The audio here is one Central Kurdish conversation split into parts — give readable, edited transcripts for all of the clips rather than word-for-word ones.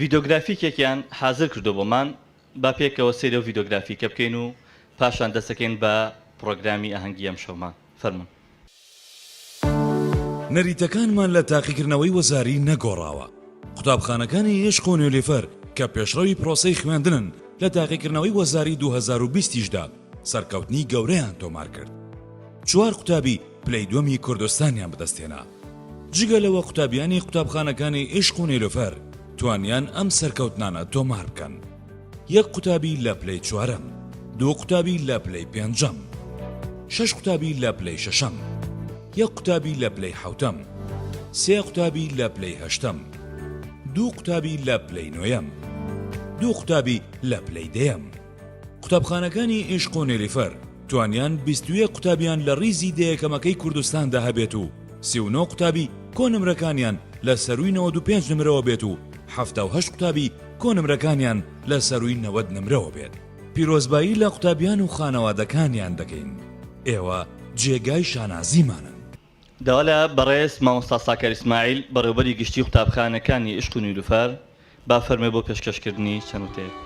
ڤیدۆگرافیکێکیان حاضر کردو بۆمان با پێکەوە سەیرە و ڤیدۆگرافیکە بکەین و پاشان دەسەکەین بە پرۆگرامی ئاهەنگی ئەم شەومان. فەرمون. نەریتەکانمان لە تاقیکردنەوەی وەزاری نەگۆڕاوە. قوتابخانەکانی عێشق و نیلوفەر کە پێشڕەوی پرۆسەی خوێندنن لە تاقیکردنەوەی وەزاری 2020دا سەرکەوتنی گەورەیان تۆمار کرد. 4 قوتابی پلەی دووەمی کوردستانیان بەدەستهێنا. جگە لەوە قوتابیانی قوتابخانەکانی عێشق و نیلوفەر توانیان ئەم سەرکەوتنانە تۆمار بکەن. 1 قوتابی لە پلەی 4ەم، 2 قوتابی لە پلەی 5ەم، 6 قوتابی لە پلەی 6ەم، 1 قوتابی لە پلەی 7ەم، 3 قوتابی لە پلەی 8ەم، 2 قوتابی لە پلەی 9ەم، 2 قوتابی لە پلەی 10ەم. قوتابخانەکانی عێشق و نیلوفەر توانیان 21 قوتابیان لە ڕیزی دەیەکەمەکەی کوردستاندا هەبێت و 39 قوتابی کۆنمرەکانیان لە سەرووی 95 نمرەوە بێت و 78 قوتابی کۆنمرەکانیان لە سەرووی 90 نمرەوە بێت. پیرۆزبایی لە قوتابیان و خانەوادەکانیان دەکەین. ئێوە جێگای شانازیمانن. داوا لە بەڕێز مامۆستا ساکەر ئیسماعیل بەڕێوەبەری گشتی قوتابخانەکانی عێشق و نیلوفەر با فەرمێ بۆ پێشکەشکردنی چەند وتەیەک.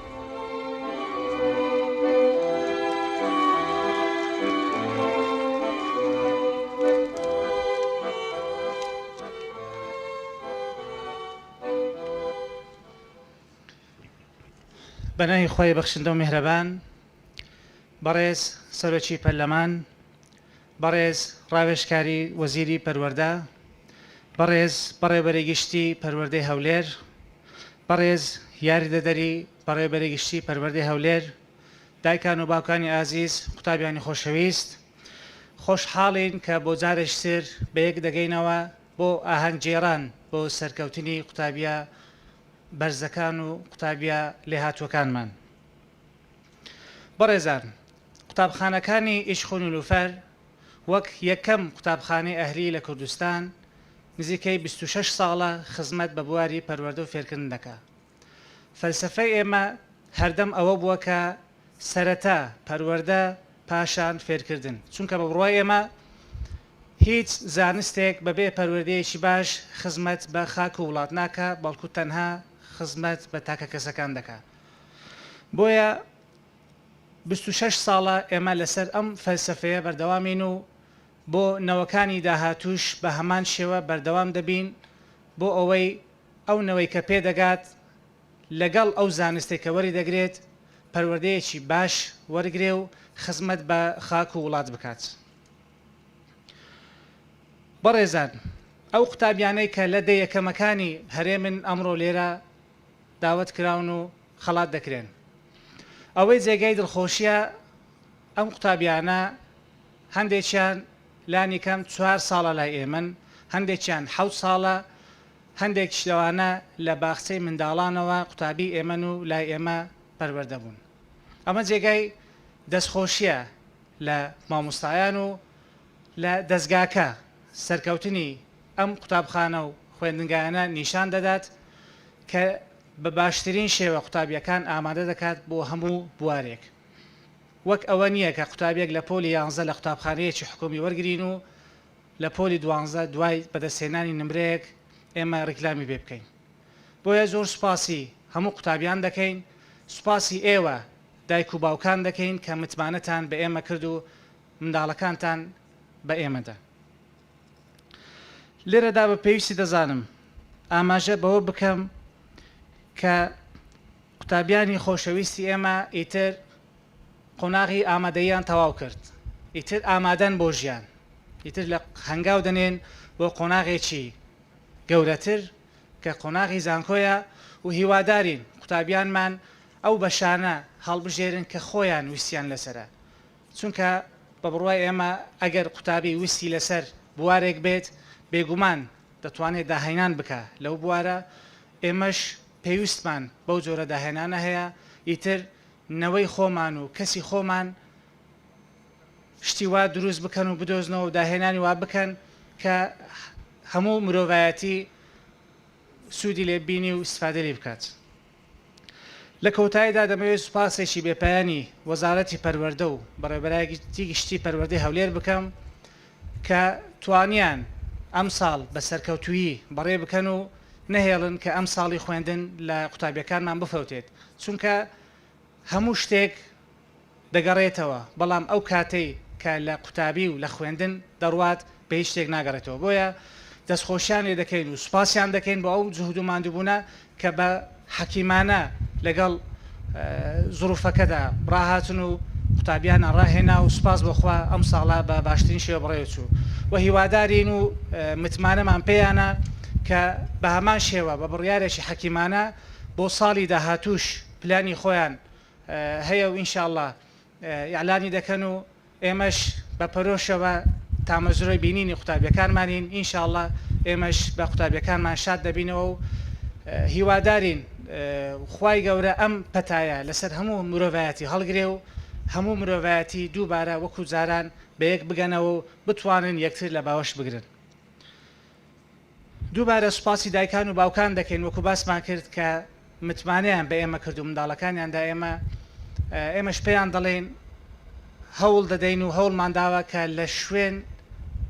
بەناوی خۆی بەخشندە و میهرەبان، بەڕێز سەرۆکی پەرلەمان، بەڕێز ڕاوێژکاری وەزیری پەروەردە، بەڕێز بەڕێوەبەری گشتی پەروەردەی هەولێر، بەڕێز یاریدەدەری بەڕێوەبەری گشتی پەروەردەی هەولێر، دایکان و باوکانی ئازیز، قوتابیانی خۆشەویست، خۆشحاڵین کە بۆ جارێک سر بە یەک دەگەینەوە بۆ ئاهەنگ جێران بۆ سەرکەوتنی قوتابیە بەرزەکان و قوتابیە لێهاتووەکانمان. بەڕێزان، قوتابخانەکانی عێشق و نیلوفەر وەک یەکەم قوتابخانەی ئەهلی لە کوردستان نزیکەی 26 ساڵە خزمەت بە بواری پەروەردە و فێرکردن دەکات. فەلسەفەی ئێمە هەردەم ئەوە بووە کە سەرەتا پەروەردە پاشان فێرکردن، چونکە بە بڕوای ئێمە هیچ زانستێک بەبێ پەروەردەیەکی باش خزمەت بە خاک و وڵات ناکە، بەڵکو تەنها خزمەت بە تاکە کەسەکان دەکات. بۆیە 26 ساڵە ئێمە لەسەر ئەم فەلسەفەیە بەردەوامین و بۆ نەوەکانی داهاتوش بە هەمان شێوە بەردەوام دەبین بۆ ئەوەی ئەو نەوەی کە پێدەگات لەگەڵ ئەو زانستێک کە وەری دەگرێت پەروەردەیەکی باش وەرگێ و خزمەت بە خاک و وڵات بکات. بەڕێزان، ئەو قوتابیانەی کە لە دەیەکەمەکانی هەرێمن ئەمڕۆ لێرە داوت کراون و خەڵات دەکرێن، ئەوەی جێگای دڵخۆشیە ئەم قوتابیانە هەندێکیان لانی کەم 4 ساڵە لای ئێمن، هەندێکیان 7 ساڵە، هەندێک شتەوانە لە باخچەی منداڵانەوە قوتابی ئێمن و لای ئێمە پەروەردە بوون. ئەمە جێگای دەستخۆشیە لە مامۆستایان و لە دەستگاکە سەرکەوتنی ئەم قوتابخانە و خوێندنگایانە نیشان دەدات کە بە باشترین شێوە قوتابیەکان ئامادە دەکات بۆ هەموو بوارێک. وەک ئەوە نییە کە قوتابێک لە پۆلی 11 لە قوتابخانەیەکی حکومی وەرگرین و لە پۆلی 12 دوای بەدەستهێنانی نمرەیەک ئێمە ڕیکلامی پێ بکەین. بۆیە زۆر سوپاسی هەموو قوتابیان دەکەین، سوپاسی ئێوە دایک و باوکان دەکەین کە متمانەتان بە ئێمە کرد و منداڵەکانتان بە ئێمەدا. لێرەدا بە پێویستی دەزانم ئاماژە بەوە بکەم کە قوتابیانی خۆشەویستی ئێمە ئیتر قۆناغی ئامادەیان تەواو کرد، ئیتر ئامادەن بۆ ژیان، ئیتر لە هەنگاو دەنێن بۆ قۆناغێکی گەورەتر کە قۆناغی زانکۆیە و هیوادارین قوتابیانمان ئەو بەشانە هەڵبژێرن کە خۆیان ویستیان لەسرە، چونکە بە بڕوای ئێمە ئەگەر قوتابی ویستی لەسەر بوارێک بێت بێگومان دەتوانێت داهێنان بکە لەو بوارە. ئێمەش پێویستمان بەو جۆرە داهێنانە هەیە، ئیتر نەوەی خۆمان و کەسی خۆمان شتی وا دروست بکەن و بدۆزنەوە و داهێنانی وا بکەن کە هەموو مرۆڤایەتی سوودی لێ بینی و استفادە لێ بکات. لە کەوتاییدا دەمەوێت سوپاسێکی بێپایانی وەزارەتی پەروەردە و بەڕێوەبەری گشتی پەروەردەی هەولێر بکەم کە توانیان ئەم ساڵ بە سەرکەوتویی بەڕێ بکەن و نهێڵن کە ئەم ساڵی خوێندن لە قوتابیەکانمان بفەوتێت چونکە هەموو شتێک دەگەڕێتەوە بەڵام ئەو کاتەی کە لە قوتابی و لە خوێندن دەڕوات بە هیچ شتێک ناگەڕێتەوە بۆیە دەستخۆشیان لێ دەکەین و سوپاسیان دەکەین بۆ ئەو جهود و ماندووبوونە کە بە حەکیمانە لەگەڵ زروفەکەدا ڕاهاتن و قوتابیانە ڕاهێنا و سوپاس بۆخوا ئەم ساڵا بە باشترین شێوە بڕێوەچوو و هیوادارین و متمانەمان پێیانە کە بە هەمان شێوە بە بڕیارێکی حەکیمانە بۆ ساڵی داهاتوش پلانی خۆیان هەیە و ئینشاءالله ئیعلانی دەکەن و ئێمەش بە پەرۆشەوە تامەزرۆی بینینی قوتابیەکانمانین ئینشاءالله ئێمەش بە قوتابیەکانمان شاد دەبینەوە و هیوادارین خوای گەورە ئەم پەتایە لەسەر هەموو مرۆڤایەتی هەڵگرێ و هەموو مرۆڤایەتی دووبارە وەکو جاران بە یەک بگەنەوە و بتوانن یەکتر لە باوەش بگرن. دووبارە سوپاسی دایکان و باوکان دەکەین وەکو باسمان کرد کە متمانەیان بە ئێمە کرد و منداڵەکانیاندا ئێمەش پێیان دەڵێن هەوڵ دەدەین و هەوڵمان داوە کە لە شوێن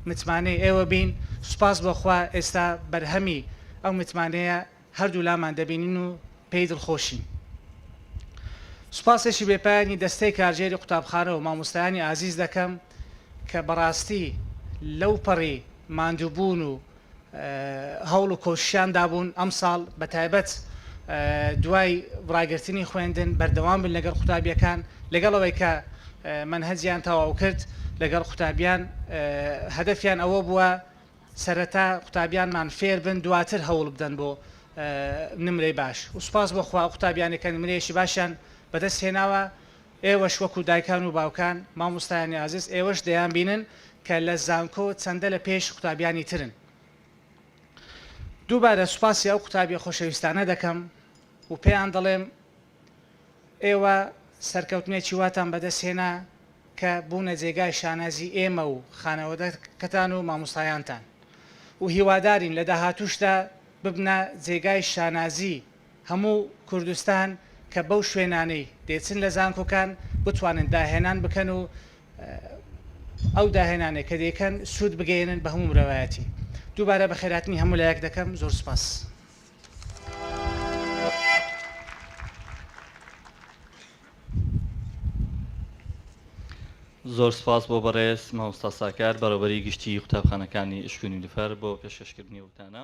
متمانەی ئێوە بین سوپاس بۆخوا ئێستا بەرهەمی ئەو متمانەیە هەردوو لامان دەبینین و پێی دڵخۆشین. سوپاسێکی بێپایانی دەستەی کارژێری قوتابخانە و مامۆستایانی ئازیز دەکەم کە بەڕاستی لەو پەڕی ماندووبوون و هەوڵ و کۆشیان دابوون ئەم ساڵ بە تایبەت دوای ڕاگررتنی خوێندن بەردەوام بن لەگەڵ قوتابیەکان لەگەڵەوەی کە منهەجیان تەواو کرد لەگەڵ قوتابیان هەدەفیان ئەوە بووە سەرەتا قوتابیانمان فێر بن دواتر هەوڵ بدەن بۆ نمرەی باش و سوپاس بۆخوا قوتابیانەکە نمرەیەکی باشیان بەدەست هێناوە ئێوەش وەکو دایکان و باوکان مامۆستایانی عزیز ئێوەش دەیان بینن کە لە زانکۆ چەندە لە پێش قوتابیانی ترن. دووبارە سوپاسی ئەو قوتابیە خۆشەویستانە دەکەم و پێیان دەڵێم ئێوە سەرکەوتنێکی واتان بەدەستهێنا کە بوونە جێگای شانازی ئێمە و خانەوەدەکەتان و مامۆستایانتان و هیوادارین لە داهاتوشدا ببنە جێگای شانازی هەموو کوردستان کە بەو شوێنانەی دێچن لە زانکۆکان بتوانن داهێنان بکەن و ئەو داهێنانێک کە دەیکەن سوود بگەێنن بە هەموو مرۆڤایەتی. دووبارە بە خێراتنی هەموو لایەک دەکەم زۆر سوپاس. زۆر سپاس بۆ بەڕێز مامۆستا ساکار بەڕێوەبەری گشتی قوتابخانەکانی ئشکوونی نیلوفەر بۆ پێشکەشکردنی وتانە.